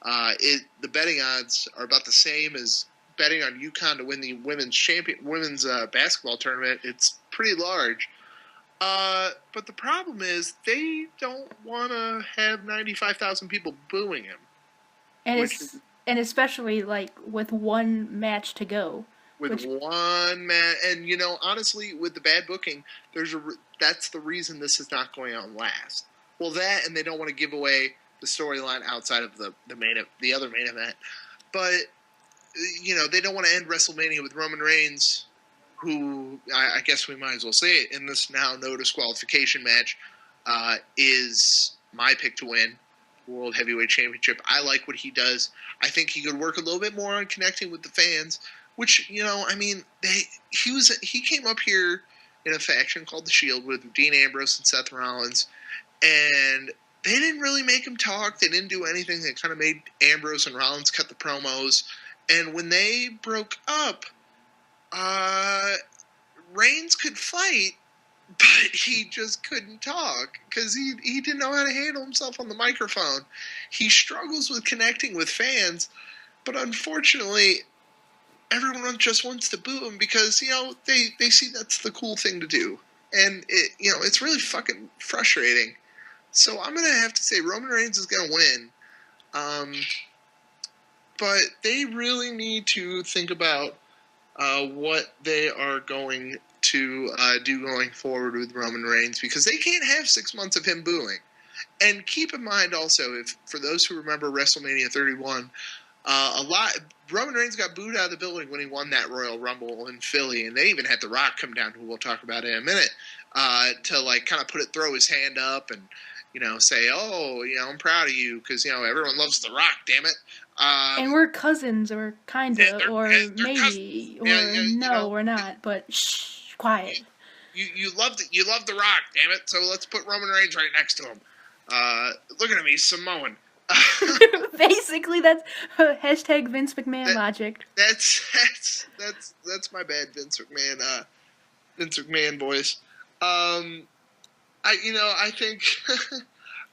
the betting odds are about the same as betting on UConn to win the women's basketball tournament. It's pretty large. But the problem is they don't want to have 95,000 people booing him. And especially, with one match to go. One match. And, honestly, with the bad booking, that's the reason this is not going on last. Well, that, and they don't want to give away the storyline outside of the other main event. But, they don't want to end WrestleMania with Roman Reigns, who, I guess we might as well say it, in this now no disqualification match, is my pick to win World Heavyweight Championship. I like what he does. I think he could work a little bit more on connecting with the fans, which, he came up here in a faction called The Shield with Dean Ambrose and Seth Rollins, and they didn't really make him talk. They didn't do anything. They kind of made Ambrose and Rollins cut the promos, and when they broke up, Reigns could fight, but he just couldn't talk because he didn't know how to handle himself on the microphone. He struggles with connecting with fans, but unfortunately, everyone just wants to boo him because, they see that's the cool thing to do. And, it's really fucking frustrating. So I'm going to have to say Roman Reigns is going to win. But they really need to think about what they are going to do going forward with Roman Reigns, because they can't have 6 months of him booing. And keep in mind also, if for those who remember WrestleMania 31, Roman Reigns got booed out of the building when he won that Royal Rumble in Philly, and they even had The Rock come down, who we'll talk about in a minute, to like kind of throw his hand up and say, "Oh, I'm proud of you," because everyone loves The Rock. Damn it. And we're cousins, or kinda, or they're maybe, cousins. or Yeah, no, we're not. But shh, quiet. You love The Rock. Damn it. So let's put Roman Reigns right next to him. Look at him. He's Samoan. Basically, that's hashtag Vince McMahon logic. That's my bad, Vince McMahon voice. I think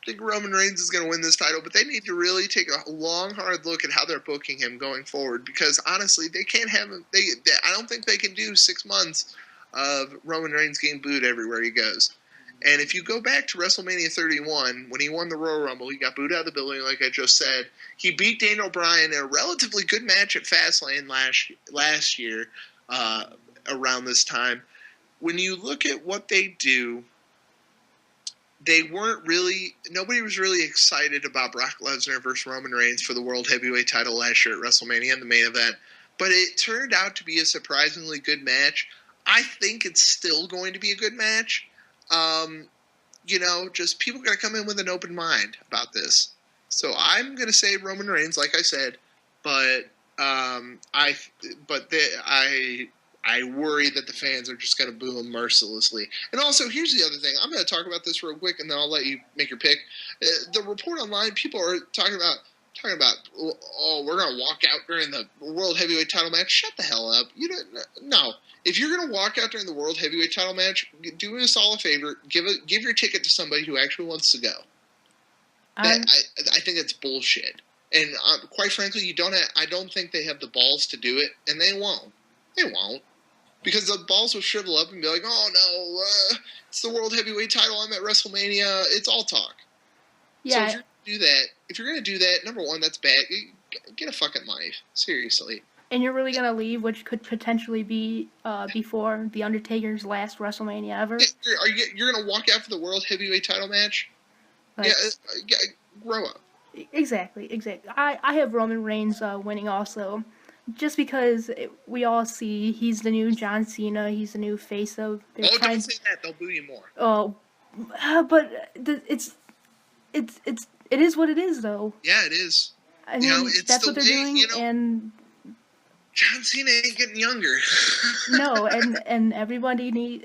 I think Roman Reigns is going to win this title, but they need to really take a long, hard look at how they're booking him going forward, because honestly, they can't have him. I don't think they can do 6 months of Roman Reigns getting booed everywhere he goes. And if you go back to WrestleMania 31, when he won the Royal Rumble, he got booed out of the building, like I just said. He beat Daniel Bryan in a relatively good match at Fastlane last year around this time. When you look at what they do, nobody was really excited about Brock Lesnar versus Roman Reigns for the World Heavyweight title last year at WrestleMania in the main event. But it turned out to be a surprisingly good match. I think it's still going to be a good match. Just people got to come in with an open mind about this. So I'm going to say Roman Reigns, like I said, but I worry that the fans are just going to boo him mercilessly. And also, here's the other thing. I'm going to talk about this real quick, and then I'll let you make your pick. The report online, people are talking about, oh, we're going to walk out during the World Heavyweight title match. Shut the hell up. No. If you're going to walk out during the World Heavyweight title match, do us all a favor. Give your ticket to somebody who actually wants to go. I think that's bullshit. And quite frankly, I don't think they have the balls to do it, and they won't. They won't. Because the balls will shrivel up and be like, oh no, it's the World Heavyweight title, I'm at WrestleMania, it's all talk. Yeah. So if you're going to do that, number one, that's bad. Get a fucking life. Seriously. And you're really going to leave, which could potentially be before The Undertaker's last WrestleMania ever? You're going to walk out for the World Heavyweight title match? Grow up. Exactly. I have Roman Reigns winning also. Just because we all see he's the new John Cena, he's the new face of... Don't say that, they'll boo you more. Oh, but it is what it is, though. Yeah, it is. I mean, that's what they're doing, and... John Cena ain't getting younger. No, and everybody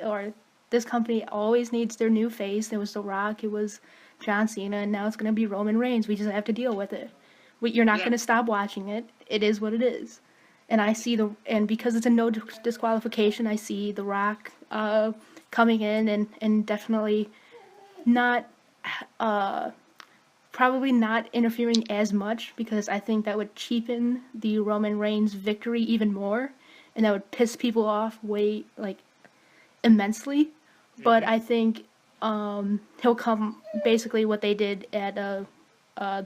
this company always needs their new face. It was The Rock, it was John Cena, and now it's going to be Roman Reigns. We just have to deal with it. You're not going to stop watching it. It is what it is. And and because it's a no disqualification, I see The Rock coming in and definitely not, probably not interfering as much, because I think that would cheapen the Roman Reigns victory even more, and that would piss people off immensely. Mm-hmm. But I think he'll come basically what they did at the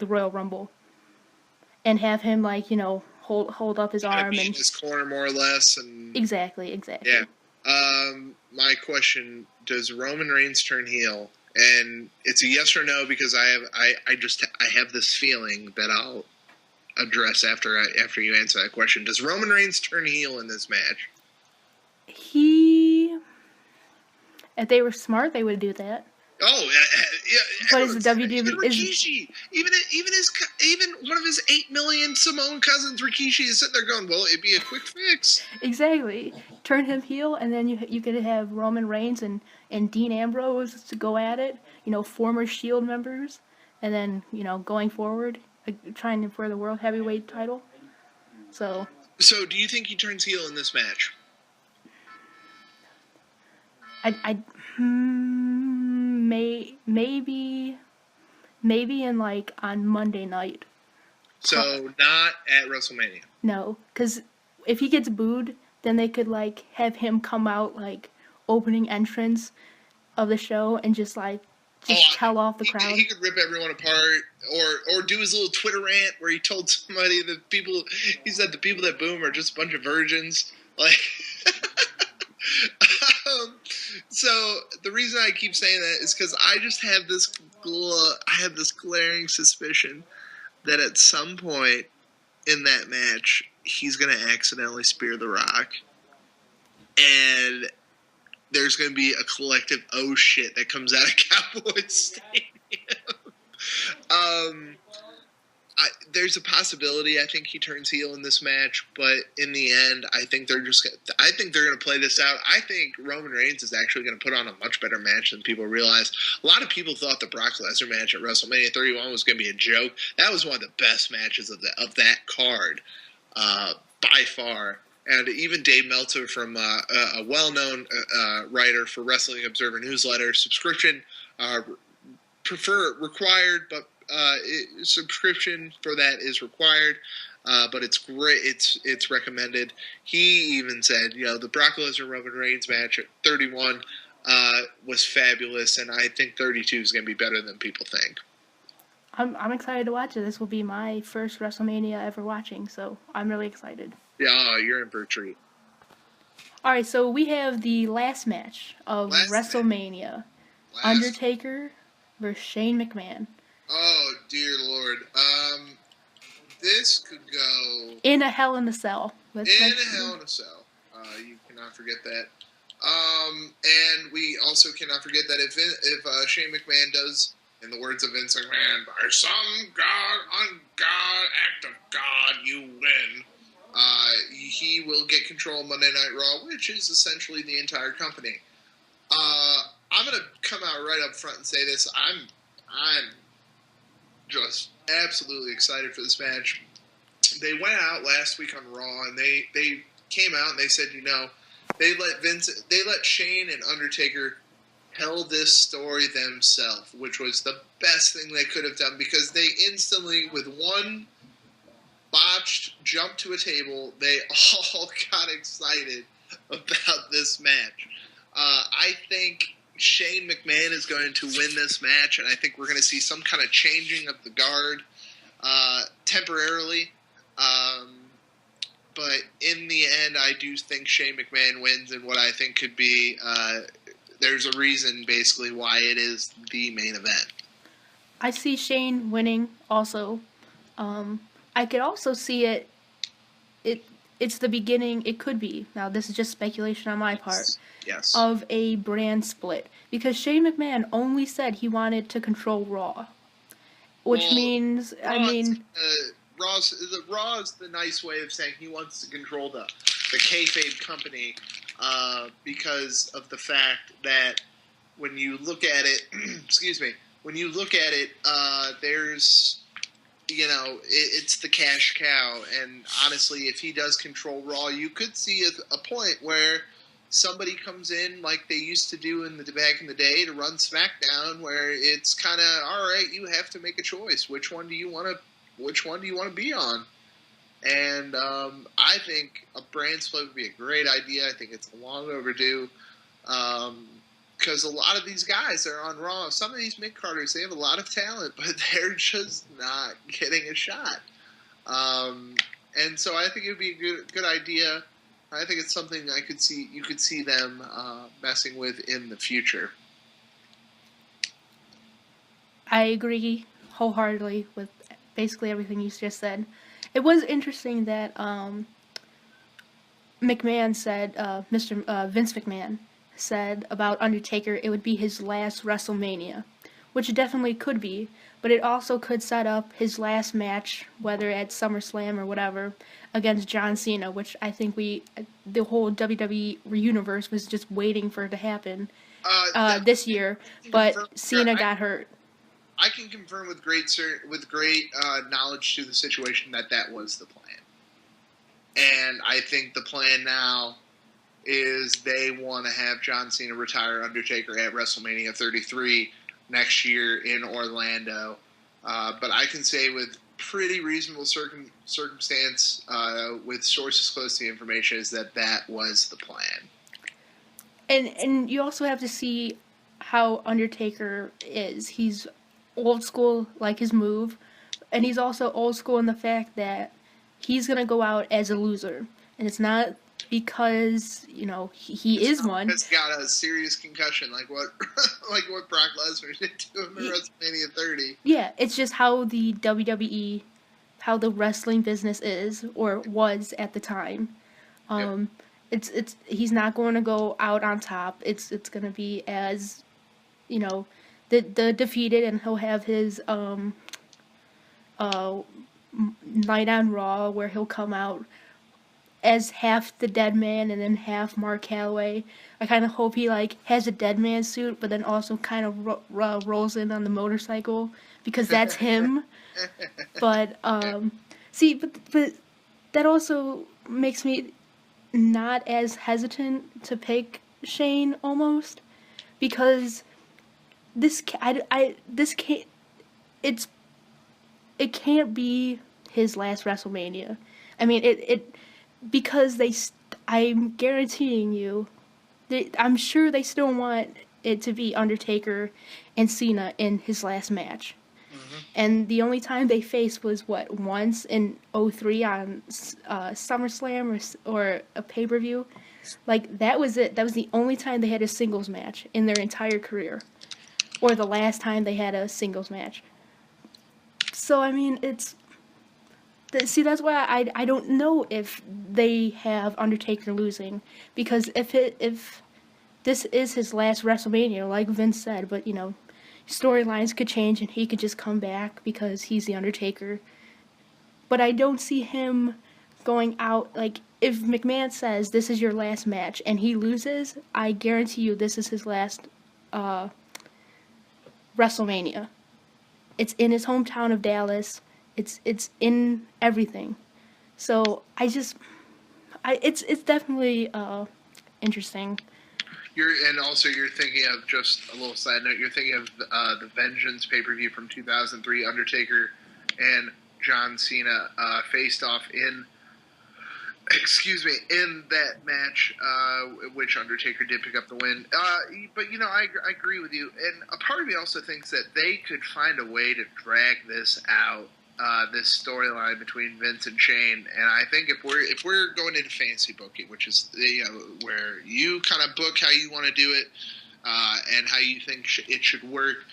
Royal Rumble, and have him hold up his arm and his corner more or less, and exactly. Yeah. My question: does Roman Reigns turn heel? And it's a yes or no, because I have this feeling that I'll address after you answer that question. Does Roman Reigns turn heel in this match? If they were smart, they would do that. Oh, yeah. But is the WWE even Rikishi, even one of his 8 million Samoan cousins, Rikishi, is sitting there going, "Well, it'd be a quick fix." Exactly. Turn him heel, and then you could have Roman Reigns and Dean Ambrose to go at it. Former Shield members, and then going forward, trying for the World Heavyweight title. So do you think he turns heel in this match? Maybe in on Monday night. So not at WrestleMania. No, because if he gets booed, then they could have him come out opening entrance of the show and just tell off the crowd. He could rip everyone apart, or do his little Twitter rant where he told somebody that he said the people that boo him are just a bunch of virgins. So the reason I keep saying that is because I just have this glaring suspicion that at some point in that match, he's going to accidentally spear The Rock. And there's going to be a collective oh shit that comes out of Cowboys Stadium. There's a possibility I think he turns heel in this match, but in the end, I think they're going to play this out. I think Roman Reigns is actually going to put on a much better match than people realize. A lot of people thought the Brock Lesnar match at WrestleMania 31 was going to be a joke. That was one of the best matches of that card, by far. And even Dave Meltzer, from a well-known writer for Wrestling Observer newsletter, subscription required, but subscription for that is required. But it's great. It's recommended. He even said, the Brock Lesnar Roman Reigns match at 31 was fabulous, and I think 32 is going to be better than people think. I'm excited to watch it. This will be my first WrestleMania ever watching, so I'm really excited. Yeah, you're in for a treat. All right, so we have the last match of WrestleMania. Undertaker versus Shane McMahon. Oh, dear Lord. This could go... in a Hell in a Cell. Hell in a Cell. You cannot forget that. And we also cannot forget that if Shane McMahon does, in the words of Vince McMahon, by some act of God, you win, he will get control of Monday Night Raw, which is essentially the entire company. I'm going to come out right up front and say this. I'm just absolutely excited for this match. They went out last week on Raw, and they came out and they said, they let Shane and Undertaker tell this story themselves, which was the best thing they could have done, because they instantly, with one botched jump to a table, they all got excited about this match. I think Shane McMahon is going to win this match, and I think we're going to see some kind of changing of the guard temporarily. But in the end, I do think Shane McMahon wins, and what I think could be, there's a reason basically why it is the main event. I see Shane winning also. I could also see it's the beginning, it could be, now this is just speculation on my part, yes, of a brand split. Because Shane McMahon only said he wanted to control Raw. Which means, Raw is the nice way of saying he wants to control the kayfabe company, because of the fact that when you look at it, there's, it's the cash cow, and honestly, if he does control Raw, you could see a point where somebody comes in like they used to do back in the day to run SmackDown, where it's kind of, all right, you have to make a choice. Which one do you want to be on? And I think a brand split would be a great idea. I think it's long overdue, because a lot of these guys are on Raw. Some of these mid-carders, they have a lot of talent, but they're just not getting a shot. And so I think it would be a good idea. I think it's something you could see them messing with in the future. I agree wholeheartedly with basically everything you just said. It was interesting that McMahon said, Vince McMahon said about Undertaker it would be his last WrestleMania, which it definitely could be, but it also could set up his last match, whether at SummerSlam or whatever, against John Cena, which I think the whole WWE universe was just waiting for it to happen this year, but Cena got hurt. I can confirm with great knowledge to the situation that was the plan. And I think the plan now is they want to have John Cena retire Undertaker at WrestleMania 33 next year in Orlando. But I can say with pretty reasonable circumstance, with sources close to the information, is that was the plan. And you also have to see how Undertaker is. He's old school, like his move, and he's also old school in the fact that he's gonna go out as a loser, and it's not because he is one. He's got a serious concussion, like what Brock Lesnar did to him in WrestleMania 30. Yeah, it's just how the WWE how the wrestling business is or was at the time. Yep. It's he's not going to go out on top. It's going to be as, you know, the defeated, and he'll have his uh night on Raw where he'll come out as half the Dead Man and then half Mark Calloway. I kind of hope he like has a Dead Man suit, but then also kind of rolls in on the motorcycle because that's him. But see, but that also makes me not as hesitant to pick Shane almost because this can't it's it can't be his last WrestleMania. I mean it because I'm guaranteeing you, I'm sure they still want it to be Undertaker and Cena in his last match. Mm-hmm. And the only time they faced was what, once in '03 on SummerSlam or a pay-per-view. Like that was it. That was the only time they had a singles match in their entire career, or the last time they had a singles match. So I mean, see, that's why I don't know if they have Undertaker losing, because if this is his last WrestleMania, like Vince said, but you know, storylines could change and he could just come back because he's the Undertaker. But I don't see him going out, like if McMahon says this is your last match and he loses, I guarantee you this is his last WrestleMania. It's in his hometown of Dallas. It's in everything. So it's definitely interesting. You're thinking of, just a little side note, you're thinking of the Vengeance pay-per-view from 2003. Undertaker and John Cena faced off in that match, which Undertaker did pick up the win. But you know, I agree with you, and a part of me also thinks that they could find a way to drag this out, this storyline between Vince and Shane. And I think if we're going into fantasy booking, which is, you know, where you kind of book how you want to do it, and how you think it should work,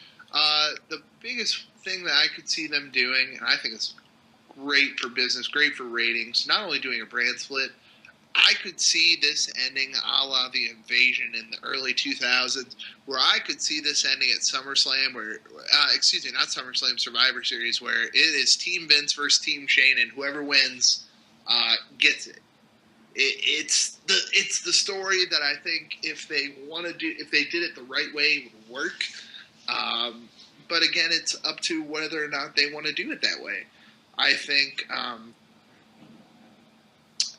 the biggest thing that I could see them doing, and I think it's great for business, great for ratings, not only doing a brand split, I could see this ending a la the Invasion in the early 2000s, where I could see this ending at SummerSlam, not SummerSlam, Survivor Series, where it is Team Vince versus Team Shane, and whoever wins gets it. It's the story that I think if they did it the right way, it would work. But again, it's up to whether or not they want to do it that way. I think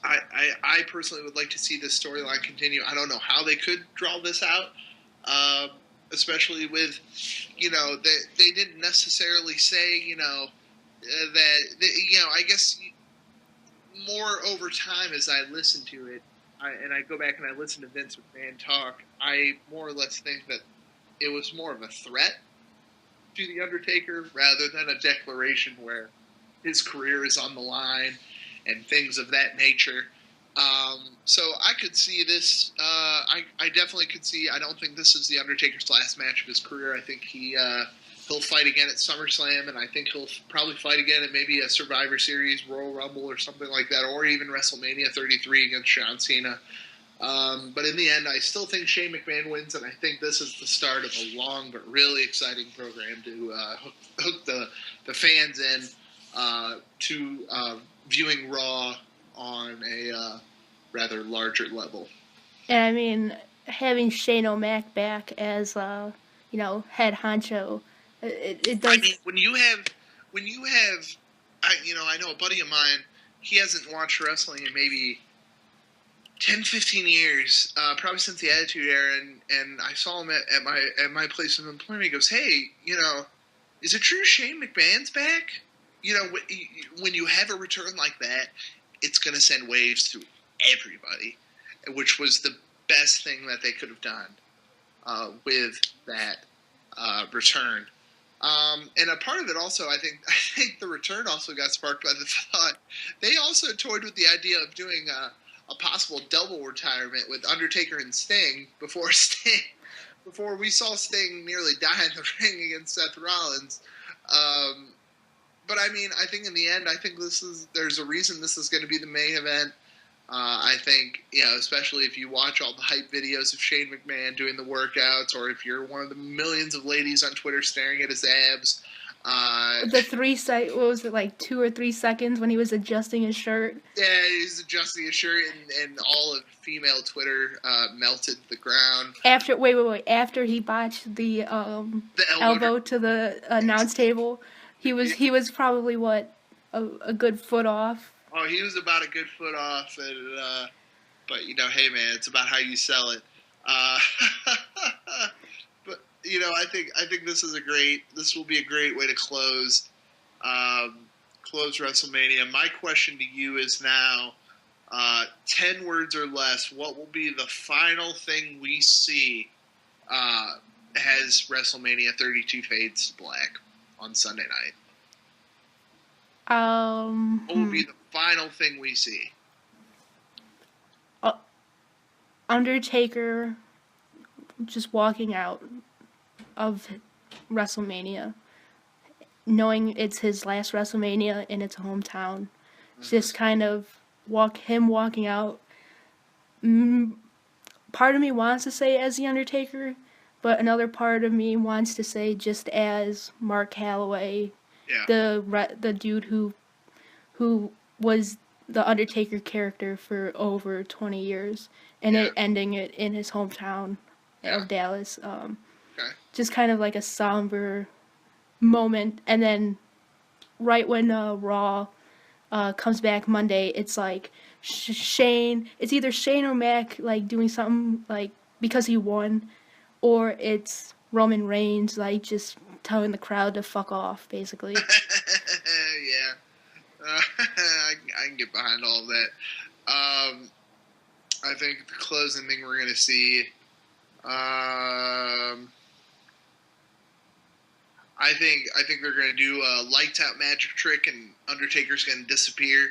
I personally would like to see this storyline continue. I don't know how they could draw this out, especially with, you know, they didn't necessarily say, you know, I guess more over time as I listen to it, and I go back and I listen to Vince McMahon talk, I more or less think that it was more of a threat to The Undertaker rather than a declaration where his career is on the line and things of that nature. So I could see this. I definitely could see. I don't think this is The Undertaker's last match of his career. I think he'll fight again at SummerSlam, and I think he'll probably fight again at maybe a Survivor Series, Royal Rumble, or something like that, or even WrestleMania 33 against John Cena. But in the end, I still think Shane McMahon wins, and I think this is the start of a long but really exciting program to hook the fans in to viewing Raw on a rather larger level. And I mean, having Shane O'Mac back as head honcho, it does. I mean, when you have, I know a buddy of mine. He hasn't watched wrestling in maybe 10, 15 years, probably since the Attitude Era, and I saw him at my place of employment. He goes, "Hey, is it true Shane McMahon's back?" When you have a return like that, it's going to send waves through everybody, which was the best thing that they could have done with that return. And a part of it also, I think the return also got sparked by the thought they also toyed with the idea of doing a possible double retirement with Undertaker and Sting before we saw Sting nearly die in the ring against Seth Rollins. but I mean, I think in the end, there's a reason this is going to be the main event. I think, especially if you watch all the hype videos of Shane McMahon doing the workouts, or if you're one of the millions of ladies on Twitter staring at his abs. What was it, like 2 or 3 seconds when he was adjusting his shirt? Yeah, he's adjusting his shirt, and all of female Twitter melted to the ground. After he botched the elbow to the announce table, he was probably a good foot off. Oh, he was about a good foot off, and but hey man, it's about how you sell it. But I think this will be a great way to close WrestleMania. My question to you is now, 10 words or less, what will be the final thing we see as WrestleMania 32 fades to black on Sunday night? What will be the final thing we see? Undertaker just walking out of WrestleMania, knowing it's his last WrestleMania in its hometown. Mm-hmm. Just kind of walking out. Part of me wants to say as The Undertaker, but another part of me wants to say just as Mark Calloway, the dude who was the Undertaker character for over 20 years, and it ending it in his hometown of Dallas. Just kind of like a somber moment, and then right when Raw comes back Monday, it's like Shane. It's either Shane or Mac like doing something like because he won, or it's Roman Reigns like just telling the crowd to fuck off, basically. Yeah. I can get behind all of that. I think the closing thing we're going to see, I think they're going to do a lights out magic trick and Undertaker's going to disappear.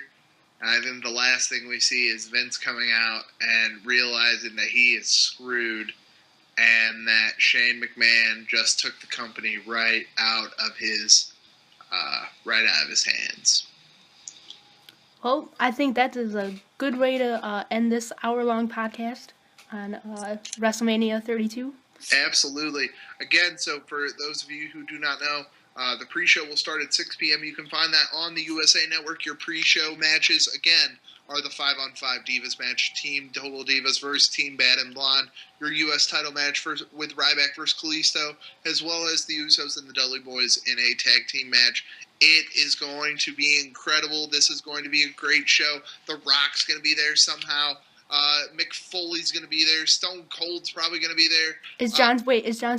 And I think the last thing we see is Vince coming out and realizing that he is screwed and that Shane McMahon just took the company right out of his hands. Well, I think that is a good way to end this hour-long podcast on WrestleMania 32. Absolutely. Again, so for those of you who do not know, the pre-show will start at 6 p.m. You can find that on the USA Network. Your pre-show matches, again, are the 5-on-5 Divas match, Team Total Divas versus Team Bad and Blonde, your U.S. title match with Ryback versus Kalisto, as well as the Usos and the Dudley Boys in a tag team match. It is going to be incredible. This is going to be a great show. The Rock's going to be there somehow. Mick Foley's going to be there. Stone Cold's probably going to be there. Is John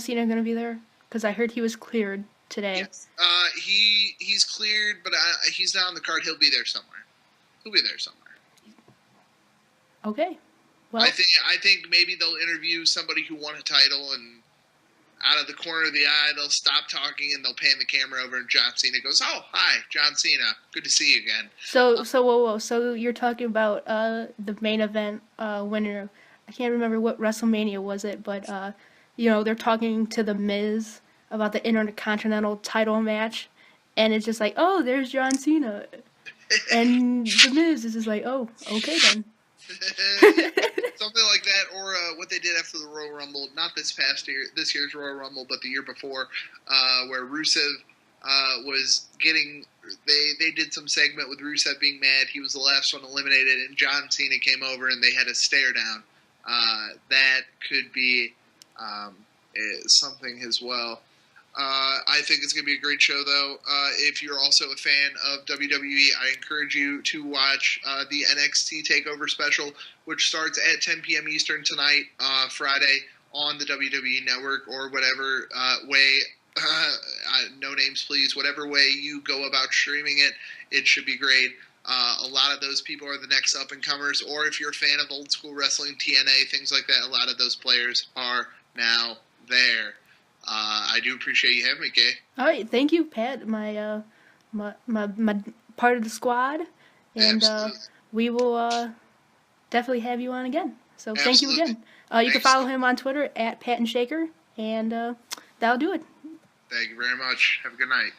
Cena going to be there? Because I heard he was cleared today. Yes. He's cleared, but he's not on the card. He'll be there somewhere. Okay. Well, I think maybe they'll interview somebody who won a title, and out of the corner of the eye, they'll stop talking and they'll pan the camera over, and John Cena goes, "Oh, hi, John Cena. Good to see you again." So you're talking about the main event winner. I can't remember what WrestleMania was it, but they're talking to The Miz about the Intercontinental title match, and it's just like, oh, there's John Cena, and The Miz is just like, oh, okay then. Something like that, or what they did after the Royal Rumble, not this year's Royal Rumble, but the year before, where Rusev was getting, they did some segment with Rusev being mad, he was the last one eliminated, and John Cena came over and they had a stare down. That could be something as well. I think it's going to be a great show, though. If you're also a fan of WWE, I encourage you to watch the NXT TakeOver special, which starts at 10 p.m. Eastern tonight, Friday, on the WWE Network, or whatever way, no names please, whatever way you go about streaming it, it should be great. A lot of those people are the next up-and-comers, or if you're a fan of old school wrestling, TNA, things like that, a lot of those players are now there. I do appreciate you having me, Kay. All right, thank you, Pat, my part of the squad, and we will definitely have you on again. So thank you again. You can follow him on Twitter at PatandShaker, and that'll do it. Thank you very much. Have a good night.